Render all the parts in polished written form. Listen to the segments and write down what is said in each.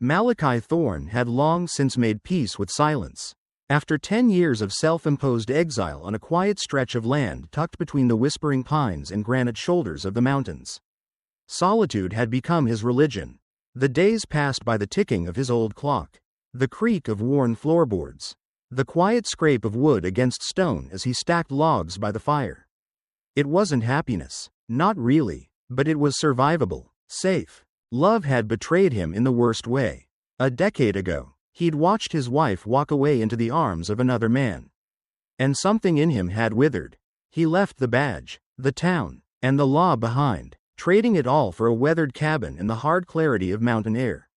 Malachi Thorne had long since made peace with silence. After 10 years of self-imposed exile on a quiet stretch of land tucked between the whispering pines and granite shoulders of the mountains, solitude had become his religion. The days passed by the ticking of his old clock, the creak of worn floorboards, the quiet scrape of wood against stone as he stacked logs by the fire. It wasn't happiness, not really, but it was survivable, safe. Love had betrayed him in the worst way. A decade ago, he'd watched his wife walk away into the arms of another man. And something in him had withered. He left the badge, the town, and the law behind, trading it all for a weathered cabin in the hard clarity of mountain air.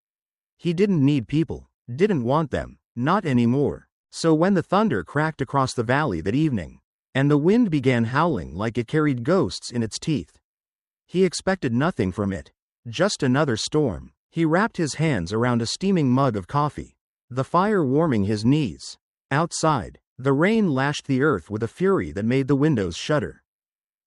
He didn't need people, didn't want them, not anymore. So when the thunder cracked across the valley that evening, and the wind began howling like it carried ghosts in its teeth, he expected nothing from it. Just another storm. He wrapped his hands around a steaming mug of coffee, the fire warming his knees. Outside, the rain lashed the earth with a fury that made the windows shudder.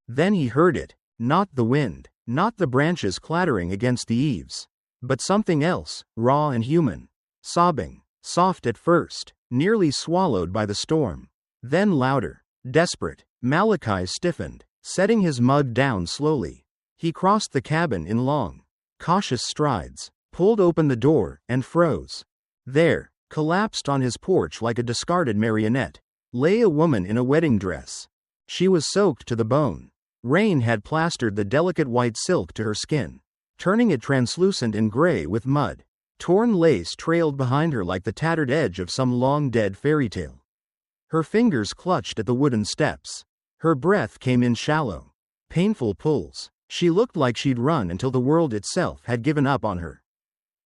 Then he heard it, not the wind, not the branches clattering against the eaves, but something else, raw and human, sobbing, soft at first, nearly swallowed by the storm, then louder, desperate. Malachi stiffened, setting his mug down slowly. He crossed the cabin in long, cautious strides, pulled open the door, and froze. There, collapsed on his porch like a discarded marionette, lay a woman in a wedding dress. She was soaked to the bone. Rain had plastered the delicate white silk to her skin, turning it translucent and gray with mud. Torn lace trailed behind her like the tattered edge of some long-dead fairy tale. Her fingers clutched at the wooden steps. Her breath came in shallow, painful pulls. She looked like she'd run until the world itself had given up on her.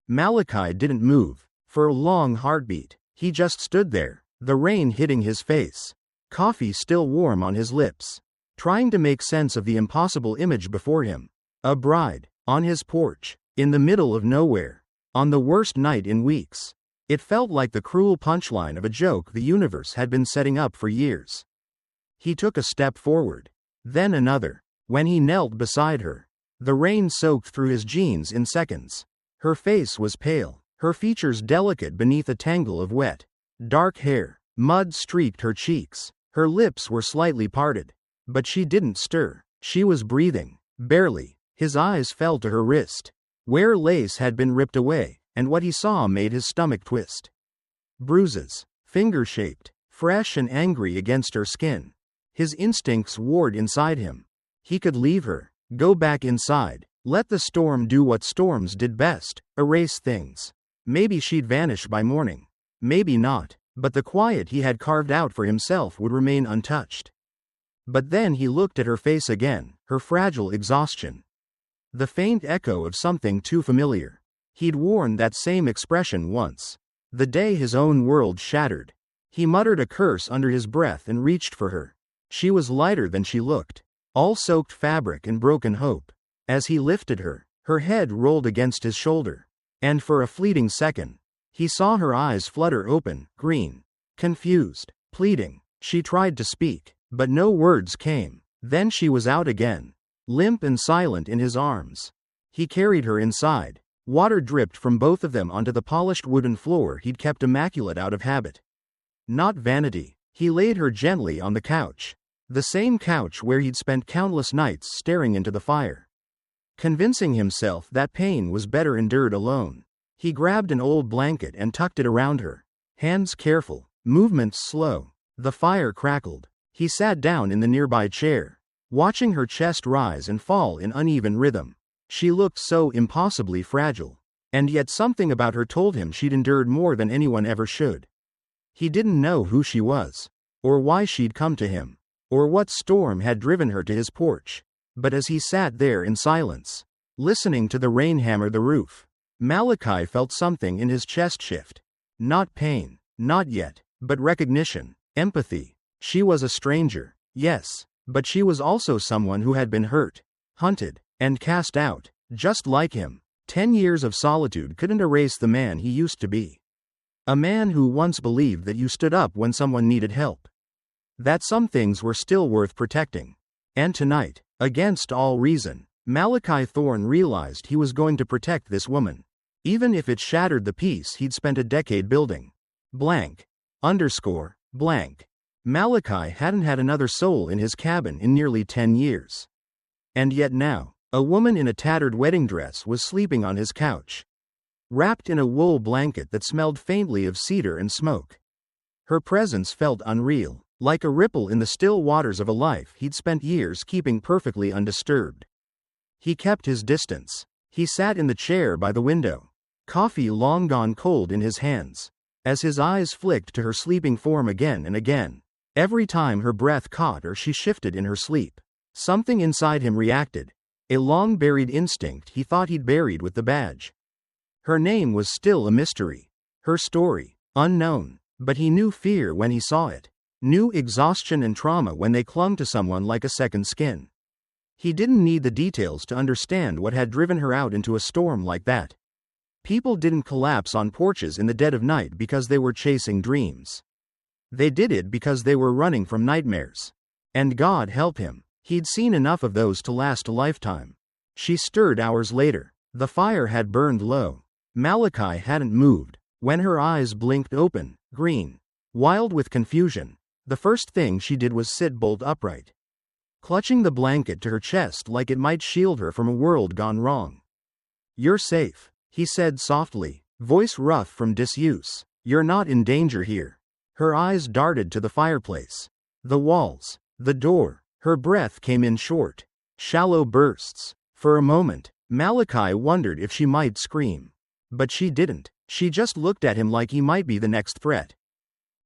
Malachi didn't move. For a long heartbeat, he just stood there, the rain hitting his face, coffee still warm on his lips, trying to make sense of the impossible image before him. A bride, on his porch, in the middle of nowhere, on the worst night in weeks. It felt like the cruel punchline of a joke the universe had been setting up for years. He took a step forward, then another. When he knelt beside her, the rain soaked through his jeans in seconds. Her face was pale, her features delicate beneath a tangle of wet, dark hair. Mud streaked her cheeks. Her lips were slightly parted, but she didn't stir. She was breathing, barely. His eyes fell to her wrist, where lace had been ripped away, and what he saw made his stomach twist. Bruises, finger-shaped, fresh and angry against her skin. His instincts warred inside him. He could leave her, go back inside, let the storm do what storms did best, erase things. Maybe she'd vanish by morning. Maybe not, but the quiet he had carved out for himself would remain untouched. But then he looked at her face again, her fragile exhaustion. The faint echo of something too familiar. He'd worn that same expression once. The day his own world shattered. He muttered a curse under his breath and reached for her. She was lighter than she looked. All soaked fabric and broken hope. As he lifted her, her head rolled against his shoulder. And for a fleeting second, he saw her eyes flutter open, green, confused, pleading. She tried to speak, but no words came. Then she was out again, limp and silent in his arms. He carried her inside. Water dripped from both of them onto the polished wooden floor he'd kept immaculate out of habit. Not vanity. He laid her gently on the couch. The same couch where he'd spent countless nights staring into the fire. Convincing himself that pain was better endured alone. He grabbed an old blanket and tucked it around her. Hands careful, movements slow. The fire crackled. He sat down in the nearby chair, watching her chest rise and fall in uneven rhythm. She looked so impossibly fragile. And yet something about her told him she'd endured more than anyone ever should. He didn't know who she was, or why she'd come to him, or what storm had driven her to his porch. But as he sat there in silence, listening to the rain hammer the roof, Malachi felt something in his chest shift. Not pain, not yet, but recognition, empathy. She was a stranger, yes, but she was also someone who had been hurt, hunted, and cast out, just like him. 10 years of solitude couldn't erase the man he used to be. A man who once believed that you stood up when someone needed help. That some things were still worth protecting. And tonight, against all reason, Malachi Thorne realized he was going to protect this woman. even if it shattered the peace he'd spent a decade building. Blank. Underscore. Blank. Malachi hadn't had another soul in his cabin in nearly 10 years. And yet now, a woman in a tattered wedding dress was sleeping on his couch, wrapped in a wool blanket that smelled faintly of cedar and smoke. Her presence felt unreal, like a ripple in the still waters of a life he'd spent years keeping perfectly undisturbed. He kept his distance. He sat in the chair by the window, coffee long gone cold in his hands, as his eyes flicked to her sleeping form again and again. Every time her breath caught or she shifted in her sleep, something inside him reacted, a long-buried instinct he thought he'd buried with the badge. Her name was still a mystery, her story, unknown, but he knew fear when he saw it, knew exhaustion and trauma when they clung to someone like a second skin. He didn't need the details to understand what had driven her out into a storm like that. People didn't collapse on porches in the dead of night because they were chasing dreams. They did it because they were running from nightmares. And God help him, he'd seen enough of those to last a lifetime. She stirred hours later. The fire had burned low. Malachi hadn't moved. When her eyes blinked open, green, wild with confusion, the first thing she did was sit bolt upright, clutching the blanket to her chest like it might shield her from a world gone wrong. "You're safe," he said softly, voice rough from disuse. "You're not in danger here." Her eyes darted to the fireplace, the walls, the door. Her breath came in short, shallow bursts. For a moment, Malachi wondered if she might scream. But she didn't. She just looked at him like he might be the next threat.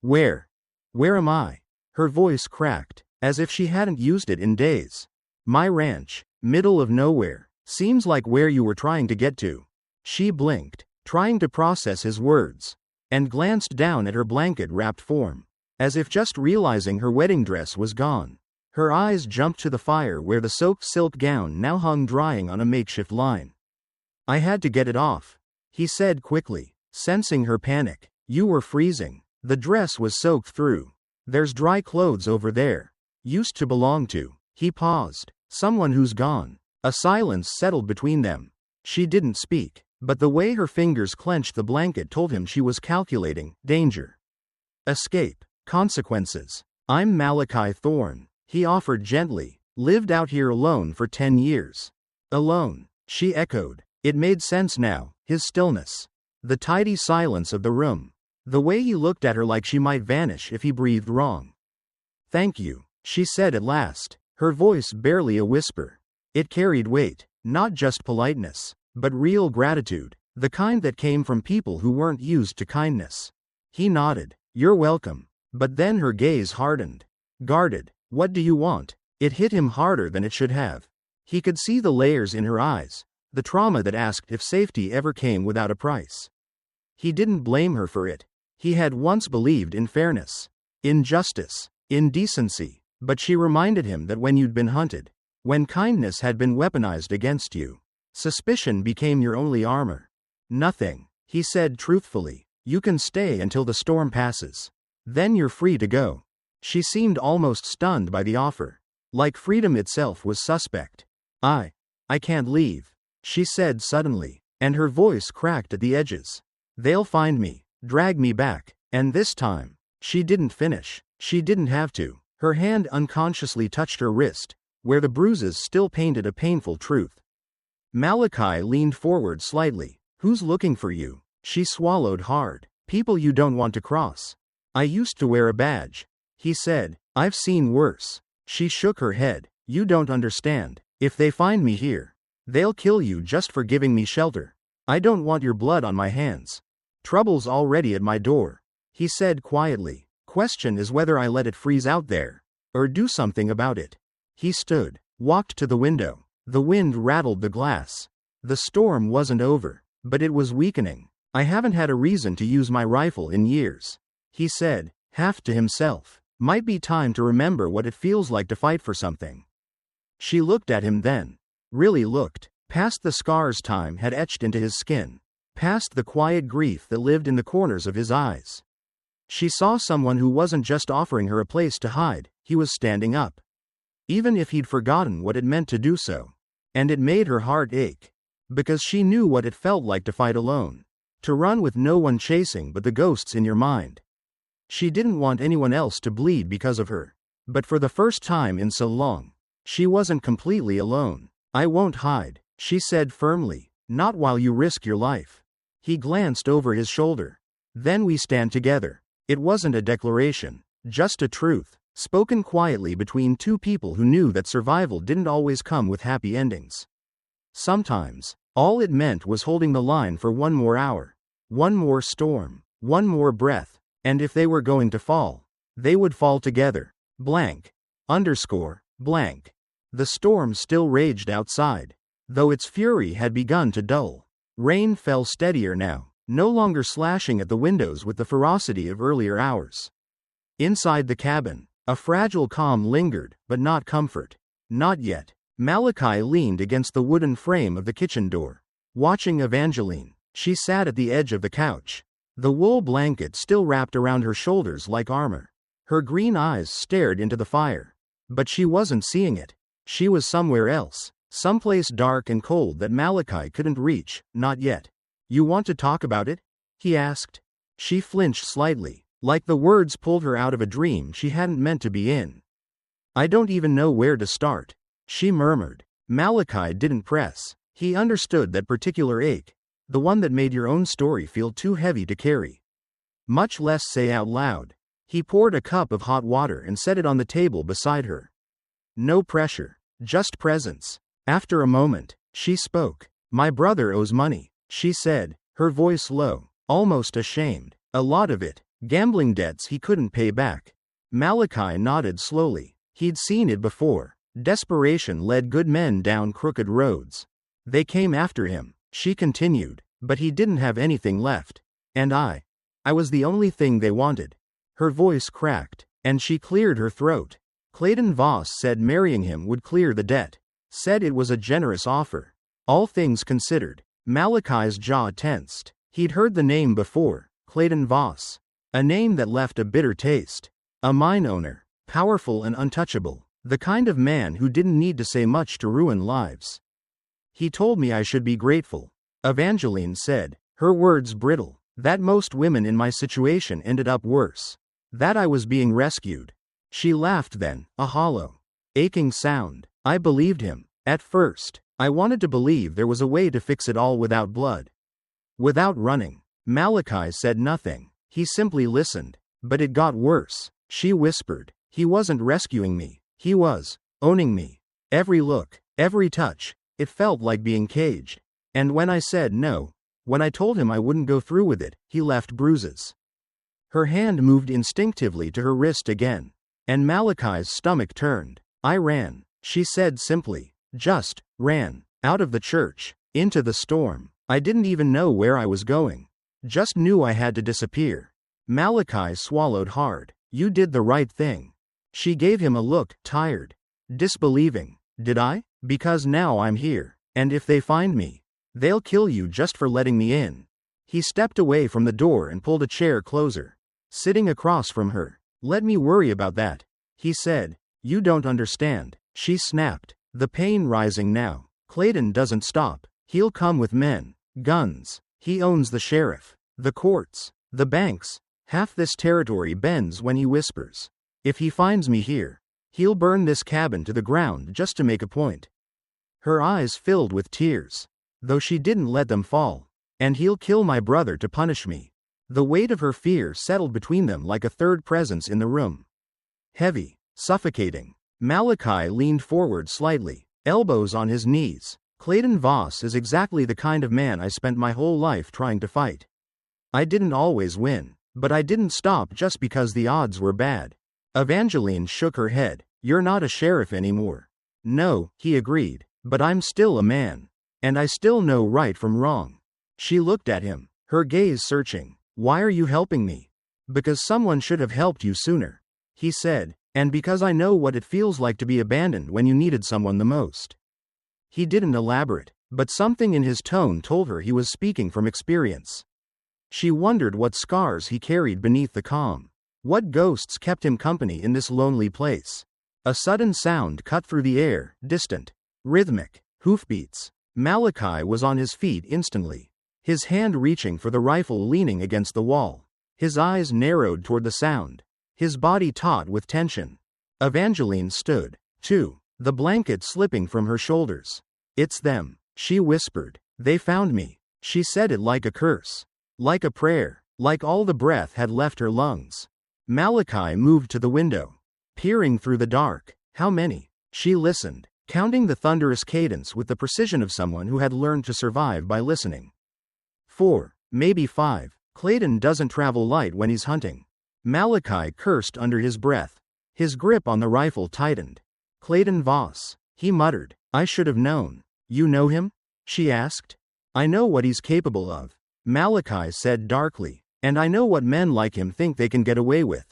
Where am I?" Her voice cracked, as if she hadn't used it in days. "My ranch, middle of nowhere, seems like where you were trying to get to." She blinked, trying to process his words, and glanced down at her blanket-wrapped form, as if just realizing her wedding dress was gone. Her eyes jumped to the fire where the soaked silk gown now hung drying on a makeshift line. "I had to get it off," he said quickly, sensing her panic. "You were freezing. The dress was soaked through. There's dry clothes over there. Used to belong to." He paused. "Someone who's gone." A silence settled between them. She didn't speak, but the way her fingers clenched the blanket told him she was calculating danger, escape, consequences. "I'm Malachi Thorne," he offered gently. "Lived out here alone for 10 years. Alone," she echoed. It made sense now, his stillness, the tidy silence of the room, the way he looked at her like she might vanish if he breathed wrong. "Thank you," she said at last, her voice barely a whisper. It carried weight, not just politeness, but real gratitude, the kind that came from people who weren't used to kindness. He nodded. "You're welcome." But then her gaze hardened, guarded. "What do you want?" It hit him harder than it should have. He could see the layers in her eyes, the trauma that asked if safety ever came without a price. He didn't blame her for it. He had once believed in fairness, in justice, in decency, but she reminded him that when you'd been hunted, when kindness had been weaponized against you, suspicion became your only armor. "Nothing," he said truthfully. "You can stay until the storm passes. Then you're free to go." She seemed almost stunned by the offer, like freedom itself was suspect. I can't leave," she said suddenly, and her voice cracked at the edges. "They'll find me, drag me back, and this time." She didn't finish. She didn't have to. Her hand unconsciously touched her wrist, where the bruises still painted a painful truth. Malachi leaned forward slightly. "Who's looking for you?" She swallowed hard. "People you don't want to cross." "I used to wear a badge," he said. "I've seen worse." She shook her head. "You don't understand. If they find me here, they'll kill you just for giving me shelter. I don't want your blood on my hands. Trouble's already at my door," he said quietly. "Question is whether I let it freeze out there, or do something about it." He stood, walked to the window. The wind rattled the glass. The storm wasn't over, but it was weakening. "I haven't had a reason to use my rifle in years," he said, half to himself. "Might be time to remember what it feels like to fight for something." She looked at him then. Really looked. Past the scars time had etched into his skin. Past the quiet grief that lived in the corners of his eyes. She saw someone who wasn't just offering her a place to hide, he was standing up. Even if he'd forgotten what it meant to do so. And it made her heart ache. Because she knew what it felt like to fight alone. To run with no one chasing but the ghosts in your mind. She didn't want anyone else to bleed because of her. But for the first time in so long, she wasn't completely alone. I won't hide, she said firmly, not while you risk your life. He glanced over his shoulder. Then we stand together. It wasn't a declaration, just a truth, spoken quietly between two people who knew that survival didn't always come with happy endings. Sometimes, all it meant was holding the line for one more hour, one more storm, one more breath, and if they were going to fall, they would fall together. Blank. Blank. The storm still raged outside, though its fury had begun to dull. Rain fell steadier now, no longer slashing at the windows with the ferocity of earlier hours. Inside the cabin, a fragile calm lingered, but not comfort. Not yet. Malachi leaned against the wooden frame of the kitchen door, watching Evangeline. She sat at the edge of the couch, the wool blanket still wrapped around her shoulders like armor. Her green eyes stared into the fire. But she wasn't seeing it. She was somewhere else, someplace dark and cold that Malachi couldn't reach, not yet. You want to talk about it? He asked. She flinched slightly, like the words pulled her out of a dream she hadn't meant to be in. I don't even know where to start, she murmured. Malachi didn't press. He understood that particular ache, the one that made your own story feel too heavy to carry, much less say out loud. He poured a cup of hot water and set it on the table beside her. No pressure, just presence. After a moment, she spoke. My brother owes money, she said, her voice low, almost ashamed. A lot of it, gambling debts he couldn't pay back. Malachi nodded slowly. He'd seen it before. Desperation led good men down crooked roads. They came after him, she continued, but he didn't have anything left. And I was the only thing they wanted. Her voice cracked, and she cleared her throat. Clayton Voss said marrying him would clear the debt. Said it was a generous offer. All things considered, Malachi's jaw tensed. He'd heard the name before, Clayton Voss. A name that left a bitter taste. A mine owner, powerful and untouchable. The kind of man who didn't need to say much to ruin lives. He told me I should be grateful, Evangeline said, her words brittle. That most women in my situation ended up worse. That I was being rescued. She laughed then, a hollow, aching sound. I believed him. At first, I wanted to believe there was a way to fix it all without blood. Without running. Malachi said nothing. He simply listened. But it got worse, she whispered. He wasn't rescuing me. He was owning me. Every look, every touch, it felt like being caged. And when I said no, when I told him I wouldn't go through with it, he left bruises. Her hand moved instinctively to her wrist again, and Malachi's stomach turned. I ran, she said simply. Just ran. Out of the church. Into the storm. I didn't even know where I was going. Just knew I had to disappear. Malachi swallowed hard. You did the right thing. She gave him a look, tired, disbelieving. Did I? Because now I'm here, and if they find me, they'll kill you just for letting me in. He stepped away from the door and pulled a chair closer, sitting across from her. Let me worry about that, he said. You don't understand, she snapped, the pain rising now. Clayton doesn't stop. He'll come with men, guns. He owns the sheriff, the courts, the banks. Half this territory bends when he whispers. If he finds me here, he'll burn this cabin to the ground just to make a point. Her eyes filled with tears, though she didn't let them fall. And he'll kill my brother to punish me. The weight of her fear settled between them like a third presence in the room. Heavy, suffocating. Malachi leaned forward slightly, elbows on his knees. Clayton Voss is exactly the kind of man I spent my whole life trying to fight. I didn't always win, but I didn't stop just because the odds were bad. Evangeline shook her head. You're not a sheriff anymore. No, he agreed, but I'm still a man. And I still know right from wrong. She looked at him, her gaze searching. Why are you helping me? Because someone should have helped you sooner, he said, and because I know what it feels like to be abandoned when you needed someone the most. He didn't elaborate, but something in his tone told her he was speaking from experience. She wondered what scars he carried beneath the calm. What ghosts kept him company in this lonely place? A sudden sound cut through the air, distant, rhythmic, hoofbeats. Malachi was on his feet instantly, his hand reaching for the rifle leaning against the wall. His eyes narrowed toward the sound, his body taut with tension. Evangeline stood, too, the blanket slipping from her shoulders. "It's them," she whispered. "They found me." She said it like a curse, like a prayer, like all the breath had left her lungs. Malachi moved to the window, peering through the dark. "How many?" She listened, counting the thunderous cadence with the precision of someone who had learned to survive by listening. 4, maybe 5. Clayton doesn't travel light when he's hunting. Malachi cursed under his breath. His grip on the rifle tightened. "Clayton Voss," he muttered. "I should have known." "You know him?" she asked. "I know what he's capable of," Malachi said darkly, "and I know what men like him think they can get away with."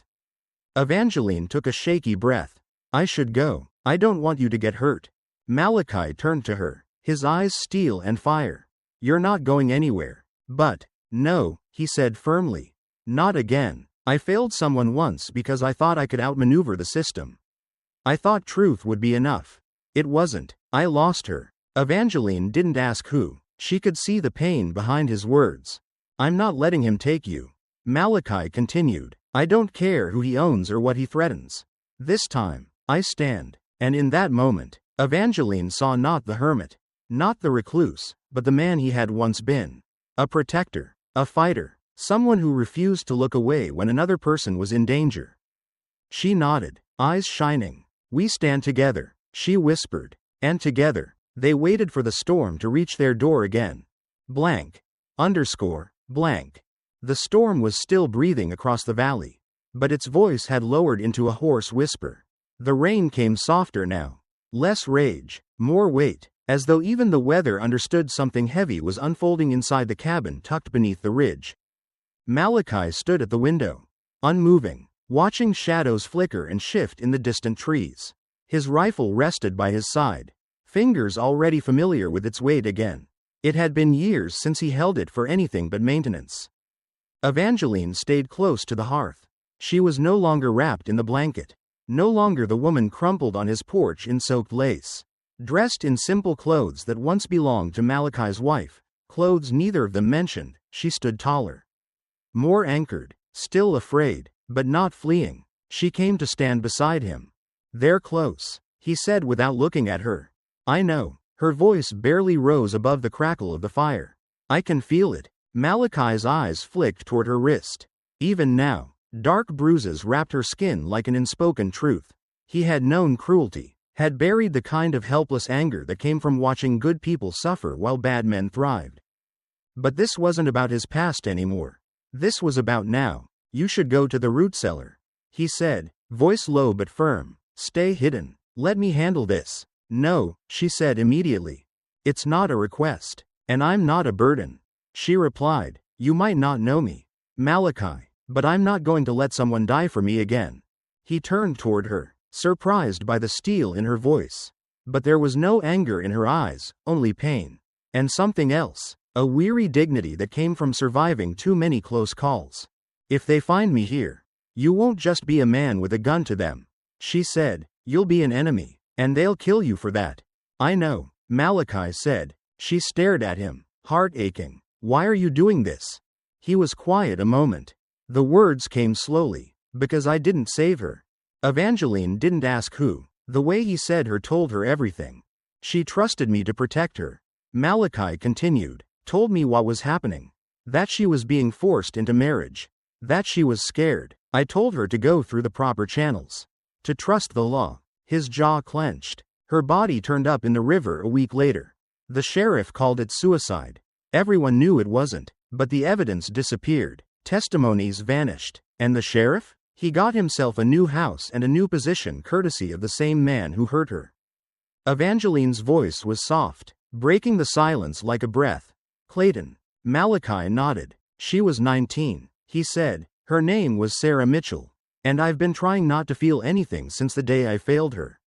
Evangeline took a shaky breath. "I should go. I don't want you to get hurt." Malachi turned to her, his eyes steel and fire. "You're not going anywhere." "But, no," he said firmly. "Not again. I failed someone once because I thought I could outmaneuver the system. I thought truth would be enough. It wasn't. I lost her." Evangeline didn't ask who. She could see the pain behind his words. "I'm not letting him take you," Malachi continued. "I don't care who he owns or what he threatens. This time, I stand." And in that moment, Evangeline saw not the hermit, not the recluse, but the man he had once been. A protector, a fighter, someone who refused to look away when another person was in danger. She nodded, eyes shining. "We stand together," she whispered. And together, they waited for the storm to reach their door again. Blank. Blank. The storm was still breathing across the valley, but its voice had lowered into a hoarse whisper. The rain came softer now. Less rage, more weight, as though even the weather understood something heavy was unfolding inside the cabin tucked beneath the ridge. Malachi stood at the window, unmoving, watching shadows flicker and shift in the distant trees. His rifle rested by his side, fingers already familiar with its weight again. It had been years since he held it for anything but maintenance. Evangeline stayed close to the hearth. She was no longer wrapped in the blanket, no longer the woman crumpled on his porch in soaked lace. Dressed in simple clothes that once belonged to Malachi's wife, clothes neither of them mentioned, she stood taller. More anchored, still afraid, but not fleeing. She came to stand beside him. "They're close," he said without looking at her. "I know." Her voice barely rose above the crackle of the fire. "I can feel it." Malachi's eyes flicked toward her wrist. Even now, dark bruises wrapped her skin like an unspoken truth. He had known cruelty, had buried the kind of helpless anger that came from watching good people suffer while bad men thrived. But this wasn't about his past anymore. This was about now. "You should go to the root cellar," he said, voice low but firm. "Stay hidden. Let me handle this." "No," she said immediately. "It's not a request. And I'm not a burden." She replied, "You might not know me, Malachi, but I'm not going to let someone die for me again." He turned toward her, surprised by the steel in her voice. But there was no anger in her eyes, only pain. And something else, a weary dignity that came from surviving too many close calls. "If they find me here, you won't just be a man with a gun to them," she said. "You'll be an enemy. And they'll kill you for that." "I know," Malachi said. She stared at him, heart aching. "Why are you doing this?" He was quiet a moment. The words came slowly. "Because I didn't save her." Evangeline didn't ask who. The way he said her told her everything. "She trusted me to protect her." Malachi continued. "Told me what was happening. That she was being forced into marriage. That she was scared. I told her to go through the proper channels. To trust the law." His jaw clenched. Her body turned up in the river a week later. The sheriff called it suicide. Everyone knew it wasn't, but the evidence disappeared. Testimonies vanished. And the sheriff? He got himself a new house and a new position courtesy of the same man who hurt her. Evangeline's voice was soft, breaking the silence like a breath. "Clayton." Malachi nodded. "She was 19, he said. Her name was Sarah Mitchell. And I've been trying not to feel anything since the day I failed her."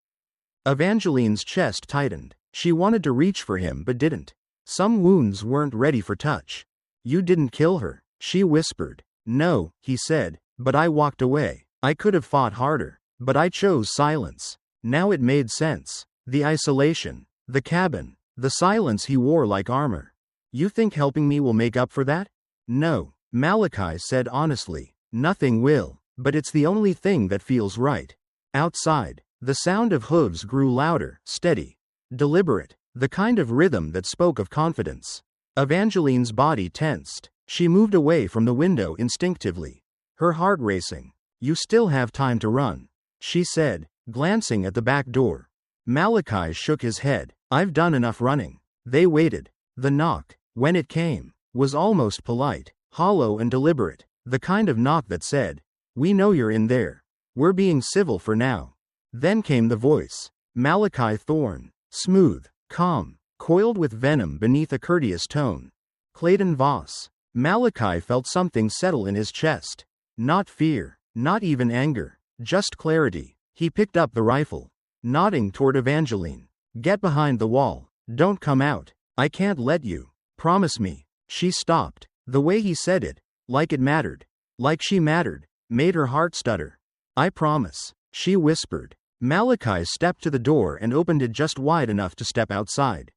Evangeline's chest tightened. She wanted to reach for him but didn't. Some wounds weren't ready for touch. "You didn't kill her," she whispered. "No," he said, "but I walked away. I could have fought harder, but I chose silence." Now it made sense. The isolation, the cabin, The silence he wore like armor. You think helping me will make up for that? No, Malachi said honestly. Nothing will, but it's the only thing that feels right. Outside, the sound of hooves grew louder, steady, deliberate, the kind of rhythm that spoke of confidence. Evangeline's body tensed. She moved away from the window instinctively, her heart racing. You still have time to run, she said, glancing at the back door. Malachi shook his head. I've done enough running. They waited. The knock, when it came, was almost polite, hollow and deliberate, the kind of knock that said, "We know you're in there. We're being civil for now." Then came the voice. Malachi Thorne. Smooth, calm, coiled with venom beneath a courteous tone. Clayton Voss. Malachi felt something settle in his chest. Not fear, not even anger, just clarity. He picked up the rifle, nodding toward Evangeline. Get behind the wall. Don't come out. I can't let you. Promise me. She stopped. The way he said it, like it mattered, like she mattered, made her heart stutter. I promise, she whispered. Malachi stepped to the door and opened it just wide enough to step outside.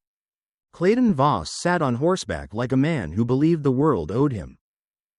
Clayton Voss sat on horseback like a man who believed the world owed him.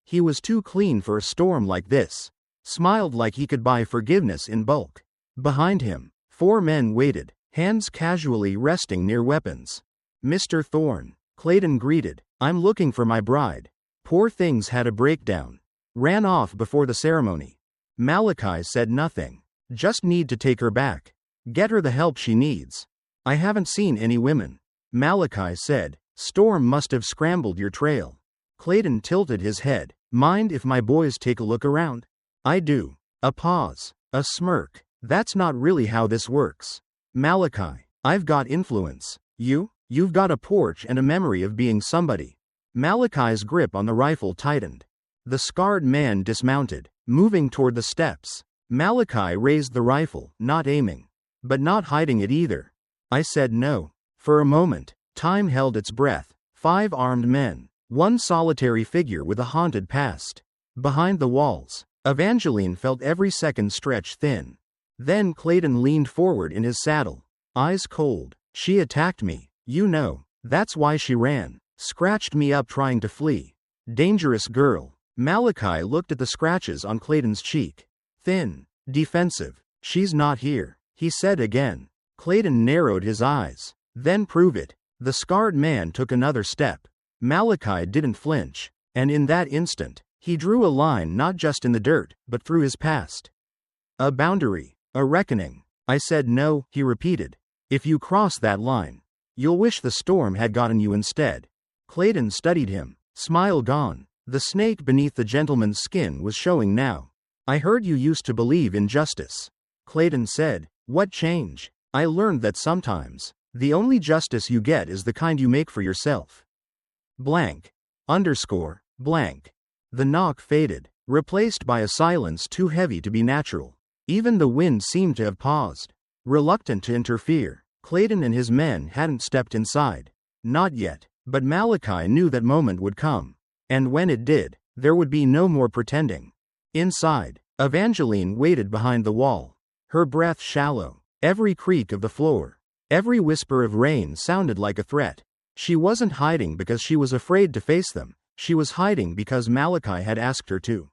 He was too clean for a storm like this, smiled like he could buy forgiveness in bulk. Behind him, 4 men waited, hands casually resting near weapons. Mr. Thorne, Clayton greeted. I'm looking for my bride. Poor thing's had a breakdown. Ran off before the ceremony. Malachi said nothing. Just need to take her back. Get her the help she needs. I haven't seen any women. Malachi said. Storm must have scrambled your trail. Clayton tilted his head. Mind if my boys take a look around? I do. A pause. A smirk. That's not really how this works. Malachi, I've got influence. You've got a porch and a memory of being somebody. Malachi's grip on the rifle tightened. The scarred man dismounted, moving toward the steps. Malachi raised the rifle, not aiming, but not hiding it either. I said no. For a moment, time held its breath. 5 armed men, 1 solitary figure with a haunted past. Behind the walls, Evangeline felt every second stretch thin. Then Clayton leaned forward in his saddle, eyes cold. She attacked me, you know. That's why she ran. Scratched me up trying to flee. Dangerous girl. Malachi looked at the scratches on Clayton's cheek. Thin, defensive. She's not here, he said again. Clayton narrowed his eyes. Then prove it. The scarred man took another step. Malachi didn't flinch, and in that instant, he drew a line not just in the dirt, but through his past. A boundary, a reckoning. I said no, he repeated. If you cross that line, you'll wish the storm had gotten you instead. Clayton studied him, smile gone. The snake beneath the gentleman's skin was showing now. I heard you used to believe in justice. Clayton said. What change? I learned that sometimes, the only justice you get is the kind you make for yourself. Blank. Underscore. Blank. The knock faded, replaced by a silence too heavy to be natural. Even the wind seemed to have paused. Reluctant to interfere, Clayton and his men hadn't stepped inside. Not yet, but Malachi knew that moment would come. And when it did, there would be no more pretending. Inside, Evangeline waited behind the wall, her breath shallow. Every creak of the floor, every whisper of rain sounded like a threat. She wasn't hiding because she was afraid to face them. She was hiding because Malachi had asked her to.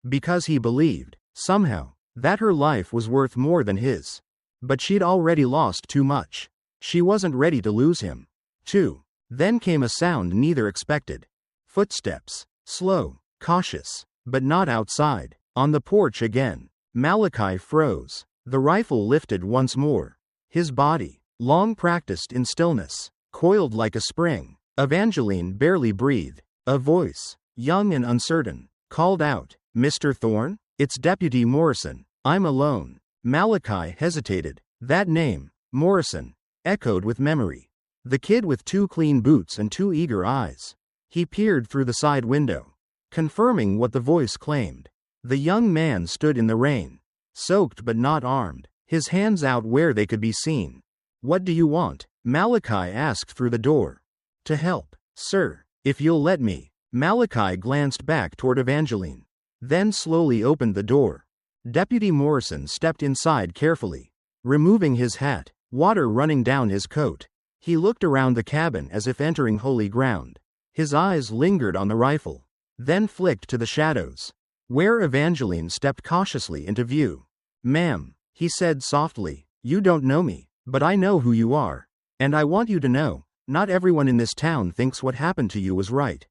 Because he believed, somehow, that her life was worth more than his. But she'd already lost too much. She wasn't ready to lose him. Too. Then came a sound neither expected. Footsteps. Slow, cautious, but not outside. On the porch again. Malachi froze. The rifle lifted once more. His body, long practiced in stillness, coiled like a spring. Evangeline barely breathed. A voice, young and uncertain, called out, Mr. Thorne? It's Deputy Morrison. I'm alone. Malachi hesitated. That name, Morrison, echoed with memory. The kid with 2 clean boots and 2 eager eyes. He peered through the side window, confirming what the voice claimed. The young man stood in the rain, soaked but not armed, his hands out where they could be seen. What do you want? Malachi asked through the door. To help, sir, if you'll let me. Malachi glanced back toward Evangeline, then slowly opened the door. Deputy Morrison stepped inside carefully, removing his hat, water running down his coat. He looked around the cabin as if entering holy ground. His eyes lingered on the rifle, then flicked to the shadows, where Evangeline stepped cautiously into view. "Ma'am," he said softly, "you don't know me, but I know who you are. And I want you to know, not everyone in this town thinks what happened to you was right."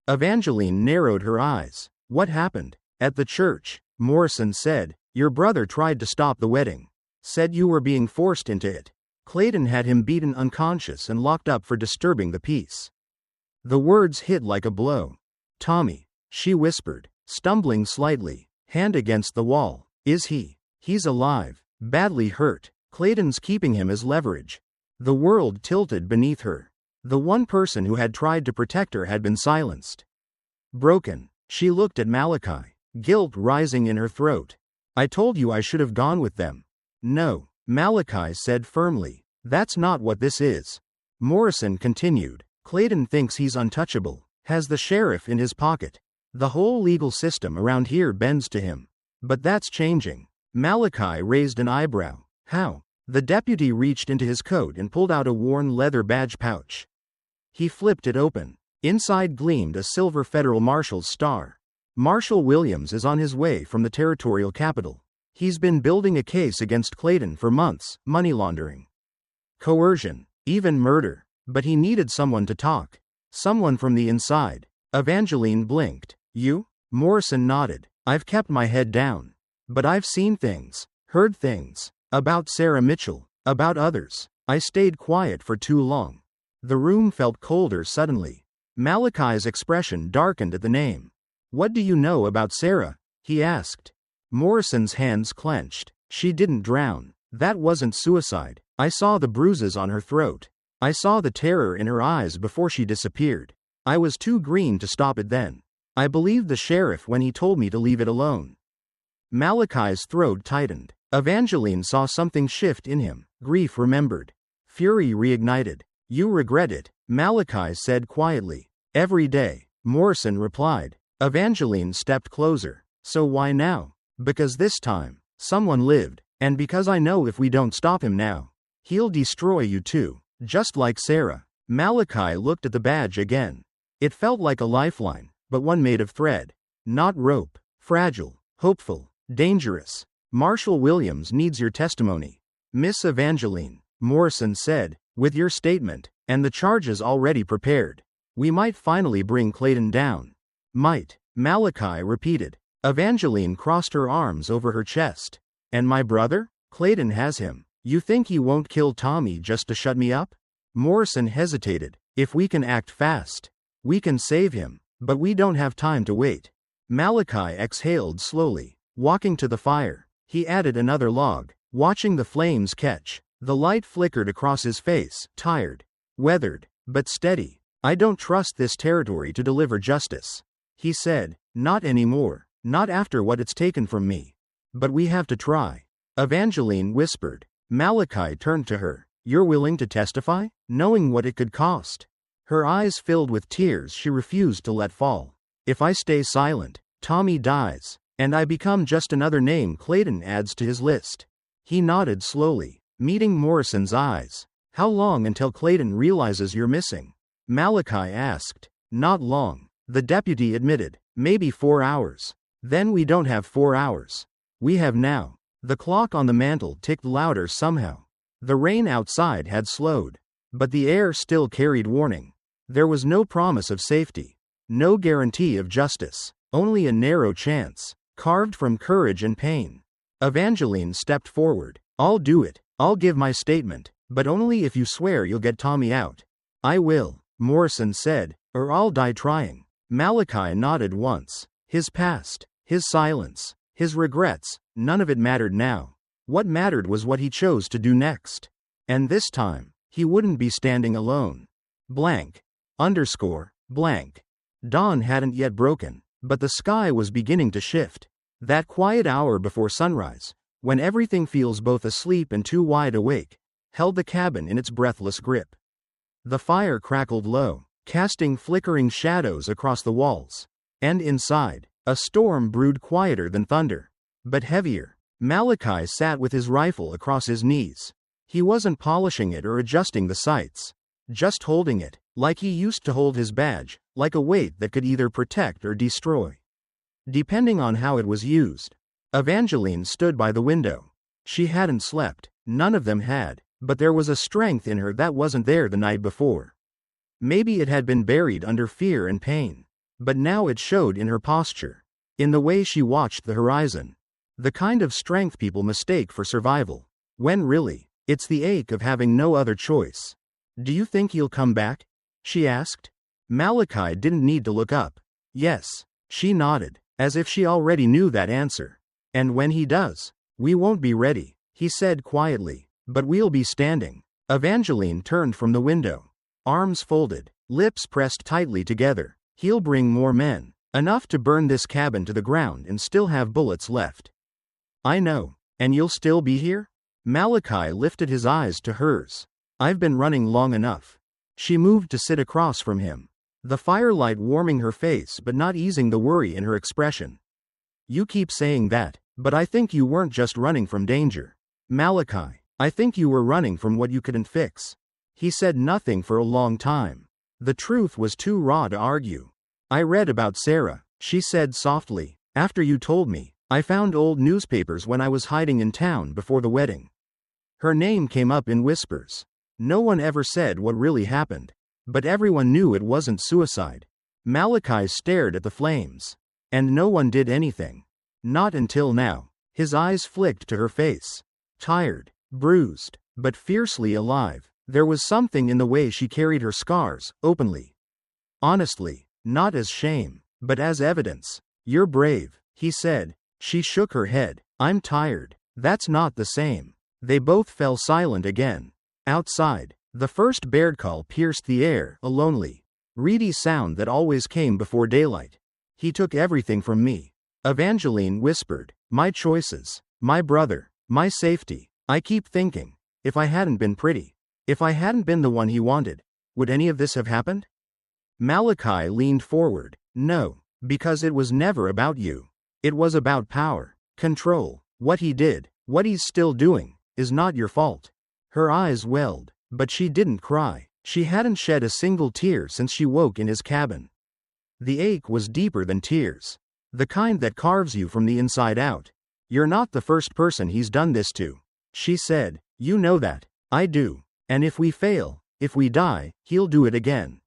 Evangeline narrowed her eyes. "What happened?" "At the church," Morrison said, "your brother tried to stop the wedding. Said you were being forced into it. Clayton had him beaten unconscious and locked up for disturbing the peace." The words hit like a blow. "Tommy," she whispered, stumbling slightly, hand against the wall. "Is he?" "He's alive. Badly hurt. Clayton's keeping him as leverage." The world tilted beneath her. The one person who had tried to protect her had been silenced. Broken, she looked at Malachi, guilt rising in her throat. "I told you I should have gone with them." "No," Malachi said firmly. "That's not what this is." Morrison continued. "Clayton thinks he's untouchable, has the sheriff in his pocket. The whole legal system around here bends to him. But that's changing." Malachi raised an eyebrow. "How?" The deputy reached into his coat and pulled out a worn leather badge pouch. He flipped it open. Inside gleamed a silver federal marshal's star. "Marshal Williams is on his way from the territorial capital. He's been building a case against Clayton for months, money laundering, coercion, even murder. But he needed someone to talk. Someone from the inside." Evangeline blinked. "You?" Morrison nodded. "I've kept my head down. But I've seen things, heard things. About Sarah Mitchell, about others. I stayed quiet for too long." The room felt colder suddenly. Malachi's expression darkened at the name. "What do you know about Sarah?" he asked. Morrison's hands clenched. "She didn't drown. That wasn't suicide. I saw the bruises on her throat. I saw the terror in her eyes before she disappeared. I was too green to stop it then. I believed the sheriff when he told me to leave it alone." Malachi's throat tightened. Evangeline saw something shift in him. Grief remembered. Fury reignited. "You regret it," Malachi said quietly. "Every day," Morrison replied. Evangeline stepped closer. "So why now?" "Because this time, someone lived. And because I know if we don't stop him now, he'll destroy you too. Just like Sarah." Malachi looked at the badge again. It felt like a lifeline, but one made of thread. Not rope. Fragile. Hopeful. Dangerous. "Marshal Williams needs your testimony, Miss Evangeline," Morrison said, "with your statement, and the charges already prepared. We might finally bring Clayton down." "Might," Malachi repeated. Evangeline crossed her arms over her chest. "And my brother? Clayton has him. You think he won't kill Tommy just to shut me up?" Morrison hesitated. "If we can act fast, we can save him, but we don't have time to wait." Malachi exhaled slowly, walking to the fire. He added another log, watching the flames catch. The light flickered across his face, tired, weathered, but steady. "I don't trust this territory to deliver justice," he said. "Not anymore. Not after what it's taken from me. But we have to try." Evangeline whispered. Malachi turned to her. "You're willing to testify, knowing what it could cost?" Her eyes filled with tears she refused to let fall. "If I stay silent, Tommy dies. And I become just another name Clayton adds to his list." He nodded slowly, meeting Morrison's eyes. "How long until Clayton realizes you're missing?" Malachi asked. "Not long," the deputy admitted. "Maybe 4 hours. Then we don't have 4 hours. We have now." The clock on the mantel ticked louder somehow. The rain outside had slowed, but the air still carried warning. There was no promise of safety, no guarantee of justice, only a narrow chance, carved from courage and pain. Evangeline stepped forward. "I'll do it. I'll give my statement, but only if you swear you'll get Tommy out." "I will," Morrison said, "or I'll die trying." Malachi nodded once. His past, his silence, his regrets, none of it mattered now. What mattered was what he chose to do next. And this time, he wouldn't be standing alone. Blank. Blank. Dawn hadn't yet broken, but the sky was beginning to shift. That quiet hour before sunrise, when everything feels both asleep and too wide awake, held the cabin in its breathless grip. The fire crackled low, casting flickering shadows across the walls. And inside, a storm brewed quieter than thunder, but heavier. Malachi sat with his rifle across his knees. He wasn't polishing it or adjusting the sights. Just holding it, like he used to hold his badge, like a weight that could either protect or destroy, depending on how it was used. Evangeline stood by the window. She hadn't slept, none of them had, but there was a strength in her that wasn't there the night before. Maybe it had been buried under fear and pain, but now it showed in her posture, in the way she watched the horizon. The kind of strength people mistake for survival, when really, it's the ache of having no other choice. "Do you think he'll come back?" she asked. Malachi didn't need to look up. "Yes," she nodded, as if she already knew that answer. "And when he does, we won't be ready," he said quietly, "but we'll be standing." Evangeline turned from the window, arms folded, lips pressed tightly together. "He'll bring more men, enough to burn this cabin to the ground and still have bullets left." "I know. And you'll still be here?" Malachi lifted his eyes to hers. "I've been running long enough." She moved to sit across from him, the firelight warming her face but not easing the worry in her expression. "You keep saying that, but I think you weren't just running from danger, Malachi. I think you were running from what you couldn't fix." He said nothing for a long time. The truth was too raw to argue. "I read about Sarah," she said softly, "after you told me. I found old newspapers when I was hiding in town before the wedding. Her name came up in whispers. No one ever said what really happened, but everyone knew it wasn't suicide." Malachi stared at the flames. "And no one did anything?" "Not until now." His eyes flicked to her face. Tired, bruised, but fiercely alive. There was something in the way she carried her scars, openly. Honestly, not as shame, but as evidence. "You're brave," he said. She shook her head. "I'm tired." "That's not the same." They both fell silent again. Outside, the first bird call pierced the air, a lonely, reedy sound that always came before daylight. "He took everything from me," Evangeline whispered. "My choices, my brother, my safety. I keep thinking, if I hadn't been pretty, if I hadn't been the one he wanted, would any of this have happened?" Malachi leaned forward. "No, because it was never about you. It was about power, control. What he did, what he's still doing, is not your fault." Her eyes welled, but she didn't cry. She hadn't shed a single tear since she woke in his cabin. The ache was deeper than tears, the kind that carves you from the inside out. "You're not the first person he's done this to," she said. "You know that." "I do. And if we fail, if we die, he'll do it again."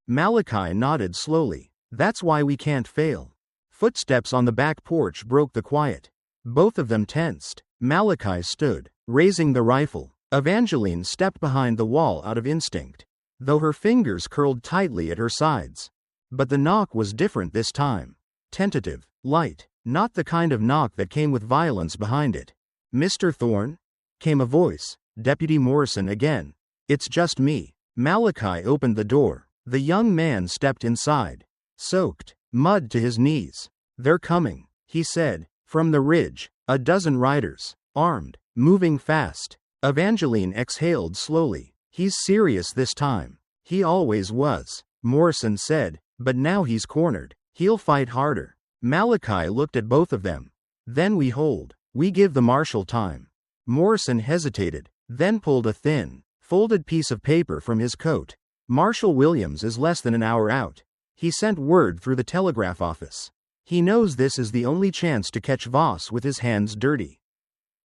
Malachi nodded slowly. "That's why we can't fail." Footsteps on the back porch broke the quiet. Both of them tensed. Malachi stood, raising the rifle. Evangeline stepped behind the wall out of instinct, though her fingers curled tightly at her sides. But the knock was different this time. Tentative, light, not the kind of knock that came with violence behind it. "Mr. Thorne?" came a voice. "Deputy Morrison again." "It's just me." Malachi opened the door. The young man stepped inside, soaked, mud to his knees. "They're coming," he said. "From the ridge, a dozen riders, armed, moving fast." Evangeline exhaled slowly. "He's serious this time." "He always was," Morrison said, "but now he's cornered. He'll fight harder." Malachi looked at both of them. "Then we hold. We give the marshal time." Morrison hesitated, then pulled a thin, folded piece of paper from his coat. "Marshal Williams is less than an hour out. He sent word through the telegraph office. He knows this is the only chance to catch Voss with his hands dirty."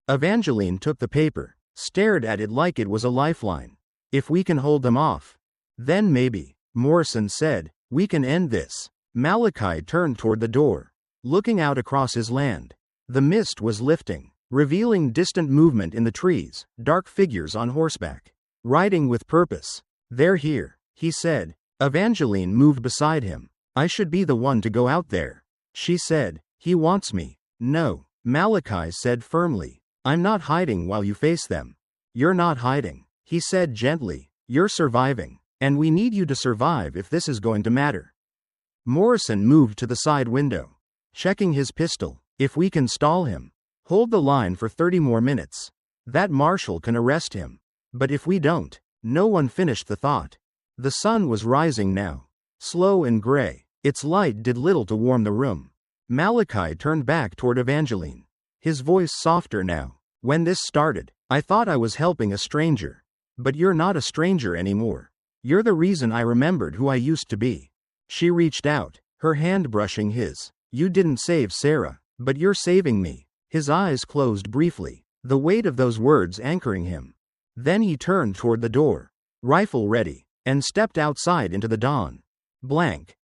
Evangeline took the paper, stared at it like it was a lifeline. "If we can hold them off, then maybe," Morrison said, "we can end this." Malachi turned toward the door, looking out across his land. The mist was lifting, revealing distant movement in the trees, dark figures on horseback, riding with purpose. "They're here," he said. Evangeline moved beside him. "I should be the one to go out there," she said. "He wants me." "No," Malachi said firmly. "I'm not hiding while you face them." "You're not hiding," he said gently. "You're surviving. And we need you to survive if this is going to matter." Morrison moved to the side window, checking his pistol. "If we can stall him, hold the line for 30 more minutes, that marshal can arrest him. But if we don't." No one finished the thought. The sun was rising now, slow and gray. Its light did little to warm the room. Malachi turned back toward Evangeline, his voice softer now. When this started, I thought I was helping a stranger. But you're not a stranger anymore. You're the reason I remembered who I used to be." She reached out, her hand brushing his. "You didn't save Sarah, but you're saving me." His eyes closed briefly, the weight of those words anchoring him. Then he turned toward the door, rifle ready, and stepped outside into the dawn. Blank.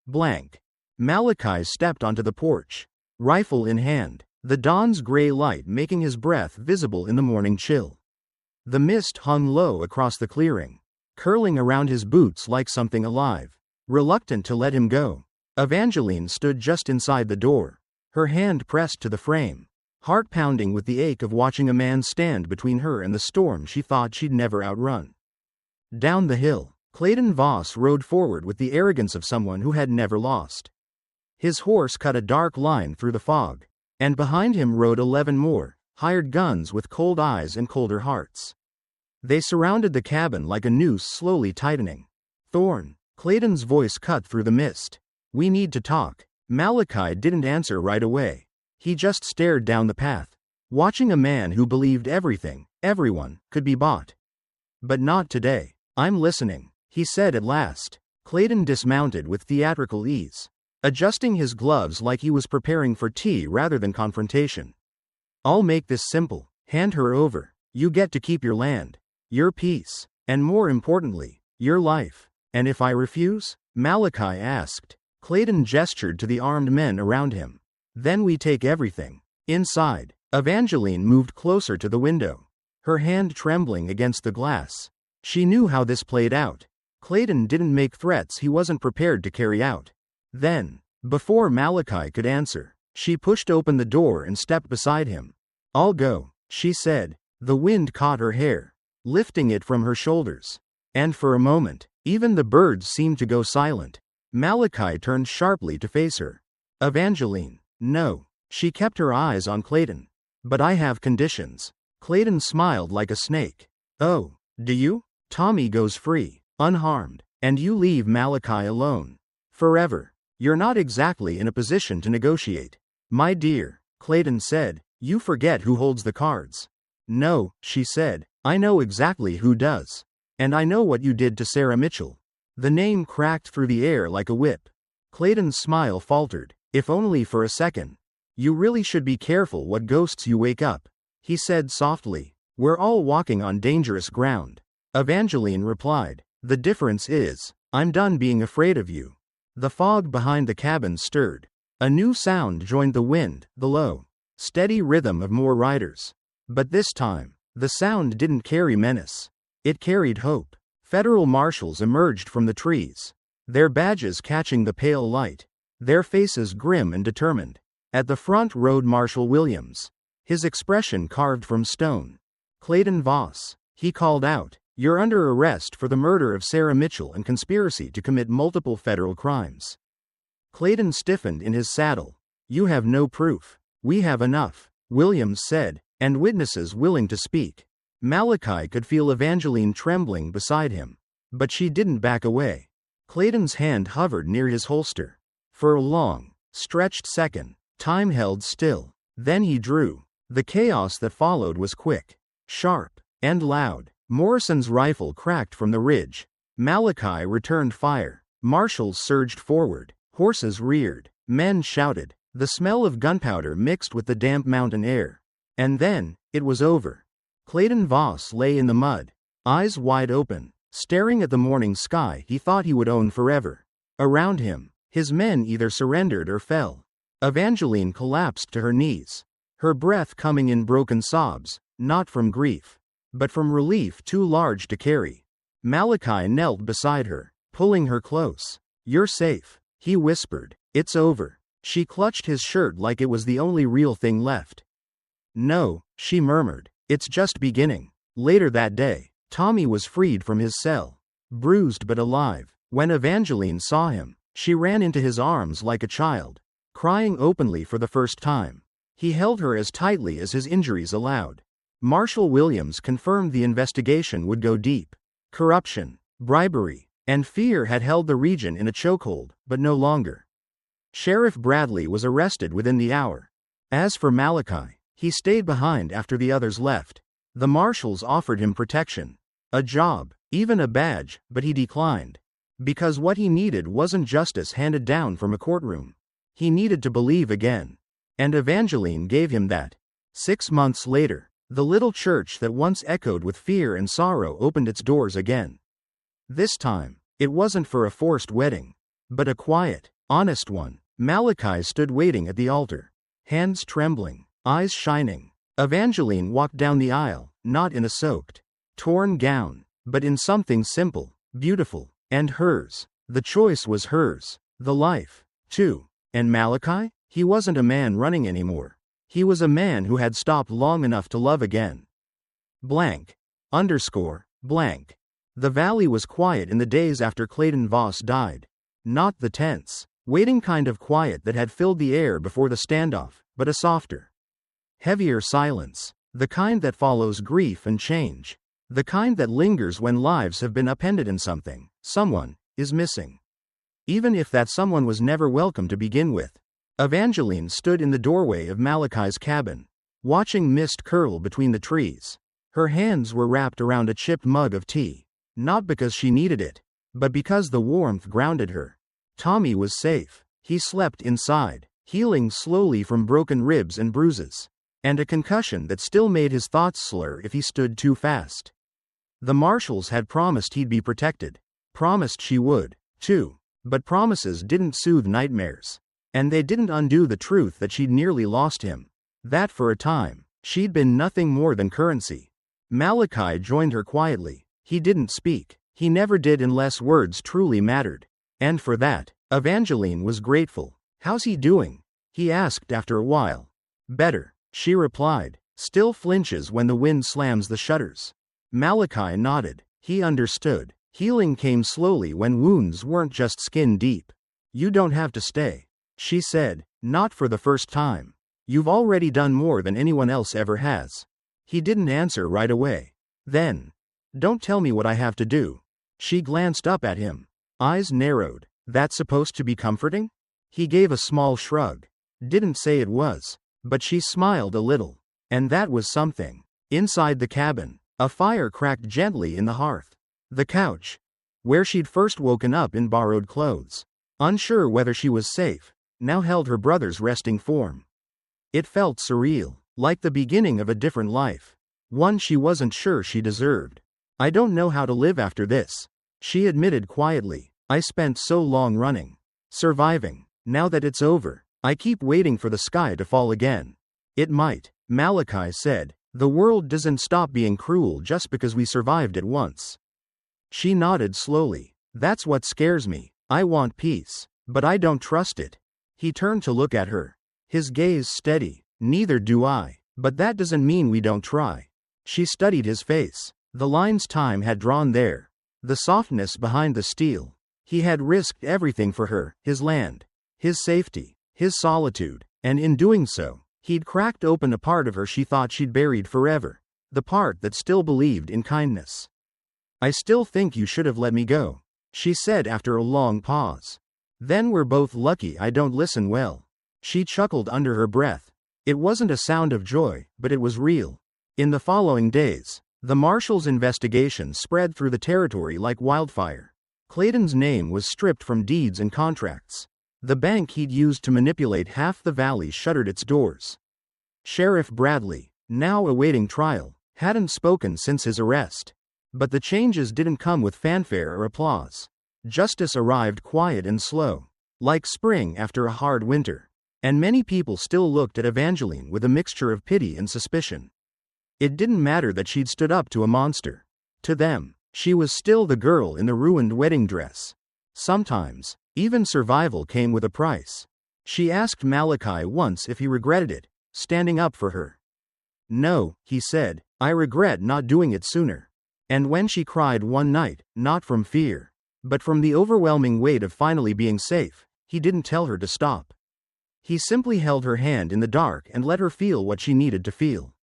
Blank. Malachi stepped onto the porch, rifle in hand, the dawn's gray light making his breath visible in the morning chill. The mist hung low across the clearing, curling around his boots like something alive, reluctant to let him go. Evangeline stood just inside the door, her hand pressed to the frame, heart pounding with the ache of watching a man stand between her and the storm she thought she'd never outrun. Down the hill, Clayton Voss rode forward with the arrogance of someone who had never lost. His horse cut a dark line through the fog, and behind him rode 11 more, hired guns with cold eyes and colder hearts. They surrounded the cabin like a noose slowly tightening. "Thorne," Clayton's voice cut through the mist. "We need to talk." Malachi didn't answer right away. He just stared down the path, watching a man who believed everyone, could be bought. "But not today." "I'm listening," he said at last. Clayton dismounted with theatrical ease, adjusting his gloves like he was preparing for tea rather than confrontation. "I'll make this simple. Hand her over. You get to keep your land, your peace, and more importantly, your life." "And if I refuse?" Malachi asked. Clayton gestured to the armed men around him. "Then we take everything." Inside, Evangeline moved closer to the window, her hand trembling against the glass. She knew how this played out. Clayton didn't make threats he wasn't prepared to carry out. Then, before Malachi could answer, she pushed open the door and stepped beside him. "I'll go," she said. The wind caught her hair, lifting it from her shoulders. And for a moment, even the birds seemed to go silent. Malachi turned sharply to face her. "Evangeline." "No." She kept her eyes on Clayton. "But I have conditions." Clayton smiled like a snake. "Oh, do you?" "Tommy goes free, unharmed, and you leave Malachi alone. Forever. You're not exactly in a position to negotiate." "My dear," Clayton said, "you forget who holds the cards." "No," she said, "I know exactly who does. And I know what you did to Sarah Mitchell." The name cracked through the air like a whip. Clayton's smile faltered, if only for a second. "You really should be careful what ghosts you wake up," he said softly. "We're all walking on dangerous ground." Evangeline replied, "The difference is, I'm done being afraid of you." The fog behind the cabin stirred. A new sound joined the wind, the low, steady rhythm of more riders. But this time, the sound didn't carry menace. It carried hope. Federal marshals emerged from the trees, their badges catching the pale light, their faces grim and determined. At the front rode Marshal Williams, his expression carved from stone. "Clayton Voss," he called out, "you're under arrest for the murder of Sarah Mitchell and conspiracy to commit multiple federal crimes." Clayton stiffened in his saddle. "You have no proof." "We have enough," Williams said, "and witnesses willing to speak." Malachi could feel Evangeline trembling beside him, but she didn't back away. Clayton's hand hovered near his holster. For a long, stretched second, time held still. Then he drew. The chaos that followed was quick, sharp, and loud. Morrison's rifle cracked from the ridge. Malachi returned fire. Marshals surged forward. Horses reared. Men shouted. The smell of gunpowder mixed with the damp mountain air. And then, it was over. Clayton Voss lay in the mud, eyes wide open, staring at the morning sky he thought he would own forever. Around him, his men either surrendered or fell. Evangeline collapsed to her knees, her breath coming in broken sobs, not from grief, but from relief too large to carry. Malachi knelt beside her, pulling her close. "You're safe," he whispered. "It's over." She clutched his shirt like it was the only real thing left. "No," she murmured. "It's just beginning." Later that day, Tommy was freed from his cell, bruised but alive. When Evangeline saw him, she ran into his arms like a child, crying openly for the first time. He held her as tightly as his injuries allowed. Marshal Williams confirmed the investigation would go deep. Corruption, bribery, and fear had held the region in a chokehold, but no longer. Sheriff Bradley was arrested within the hour. As for Malachi, He stayed behind after the others left. The marshals offered him protection, a job, even a badge, but he declined. Because what he needed wasn't justice handed down from a courtroom. He needed to believe again. And Evangeline gave him that. 6 months later, the little church that once echoed with fear and sorrow opened its doors again. This time, it wasn't for a forced wedding, but a quiet, honest one. Malachi stood waiting at the altar, hands trembling, eyes shining. Evangeline walked down the aisle, not in a soaked, torn gown, but in something simple, beautiful, and hers. The choice was hers. The life, too. And Malachi? He wasn't a man running anymore. He was a man who had stopped long enough to love again. Blank. Blank. The valley was quiet in the days after Clayton Voss died. Not the tense, waiting kind of quiet that had filled the air before the standoff, but a softer, heavier silence. The kind that follows grief and change. The kind that lingers when lives have been upended and someone, is missing. Even if that someone was never welcome to begin with. Evangeline stood in the doorway of Malachi's cabin, watching mist curl between the trees. Her hands were wrapped around a chipped mug of tea, not because she needed it, but because the warmth grounded her. Tommy was safe. He slept inside, healing slowly from broken ribs and bruises, and a concussion that still made his thoughts slur if he stood too fast. The marshals had promised he'd be protected, promised she would, too, but promises didn't soothe nightmares. And they didn't undo the truth that she'd nearly lost him. That for a time, she'd been nothing more than currency. Malachi joined her quietly. He didn't speak. He never did unless words truly mattered. And for that, Evangeline was grateful. "How's he doing?" he asked after a while. "Better," she replied. "Still flinches when the wind slams the shutters." Malachi nodded. He understood. Healing came slowly when wounds weren't just skin deep. "You don't have to stay," she said, "not for the first time. You've already done more than anyone else ever has." He didn't answer right away. Then, "Don't tell me what I have to do." She glanced up at him. Eyes narrowed. "That's supposed to be comforting?" He gave a small shrug. Didn't say it was, but she smiled a little. And that was something. Inside the cabin, a fire cracked gently in the hearth. The couch, where she'd first woken up in borrowed clothes, unsure whether she was safe, now held her brother's resting form. It felt surreal, like the beginning of a different life, one she wasn't sure she deserved. "I don't know how to live after this," she admitted quietly. "I spent so long running, surviving. Now that it's over, I keep waiting for the sky to fall again." "It might," Malachi said. "The world doesn't stop being cruel just because we survived it once." She nodded slowly. "That's what scares me. I want peace, but I don't trust it." He turned to look at her, his gaze steady. "Neither do I, but that doesn't mean we don't try." She studied his face. The lines time had drawn there, the softness behind the steel. He had risked everything for her, his land, his safety, his solitude, and in doing so, he'd cracked open a part of her she thought she'd buried forever, the part that still believed in kindness. "I still think you should have let me go," she said after a long pause. "Then we're both lucky I don't listen well." She chuckled under her breath. It wasn't a sound of joy, but it was real. In the following days, the marshal's investigation spread through the territory like wildfire. Clayton's name was stripped from deeds and contracts. The bank he'd used to manipulate half the valley shuttered its doors. Sheriff Bradley, now awaiting trial, hadn't spoken since his arrest. But the changes didn't come with fanfare or applause. Justice arrived quiet and slow, like spring after a hard winter. And many people still looked at Evangeline with a mixture of pity and suspicion. It didn't matter that she'd stood up to a monster. To them, she was still the girl in the ruined wedding dress. Sometimes, even survival came with a price. She asked Malachi once if he regretted it, standing up for her. "No," he said, "I regret not doing it sooner." And when she cried one night, not from fear, but from the overwhelming weight of finally being safe, he didn't tell her to stop. He simply held her hand in the dark and let her feel what she needed to feel.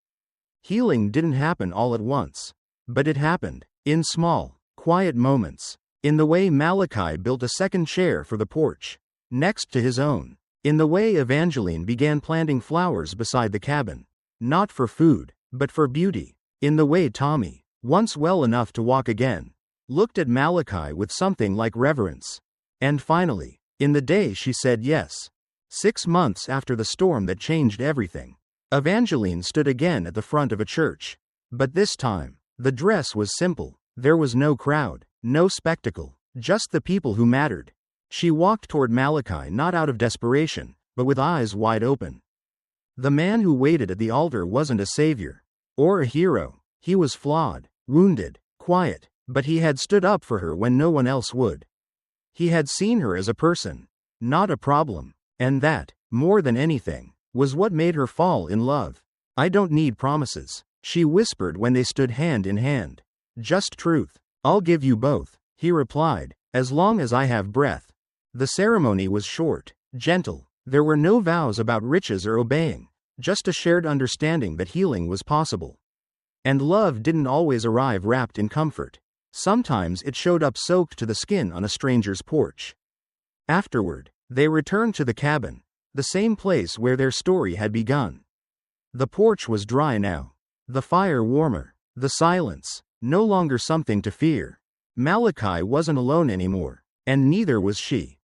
Healing didn't happen all at once, but it happened, in small, quiet moments, in the way Malachi built a second chair for the porch, next to his own, in the way Evangeline began planting flowers beside the cabin, Not for food, but for beauty. In the way Tommy, once well enough to walk again, looked at Malachi with something like reverence. And finally, in the day she said yes. 6 months after the storm that changed everything, Evangeline stood again at the front of a church. But this time, the dress was simple. There was no crowd, no spectacle, just the people who mattered. She walked toward Malachi not out of desperation, but with eyes wide open. The man who waited at the altar wasn't a savior or a hero. He was flawed, wounded, quiet, but he had stood up for her when no one else would. He had seen her as a person, not a problem, and that, more than anything, was what made her fall in love. I don't need promises, she whispered when they stood hand in hand. Just truth. I'll give you both, he replied, as long as I have breath. The ceremony was short, gentle. There were no vows about riches or obeying, just a shared understanding that healing was possible. And love didn't always arrive wrapped in comfort. Sometimes it showed up soaked to the skin on a stranger's porch. Afterward, they returned to the cabin, the same place where their story had begun. The porch was dry now, the fire warmer, the silence no longer something to fear. Malachi wasn't alone anymore, and neither was she.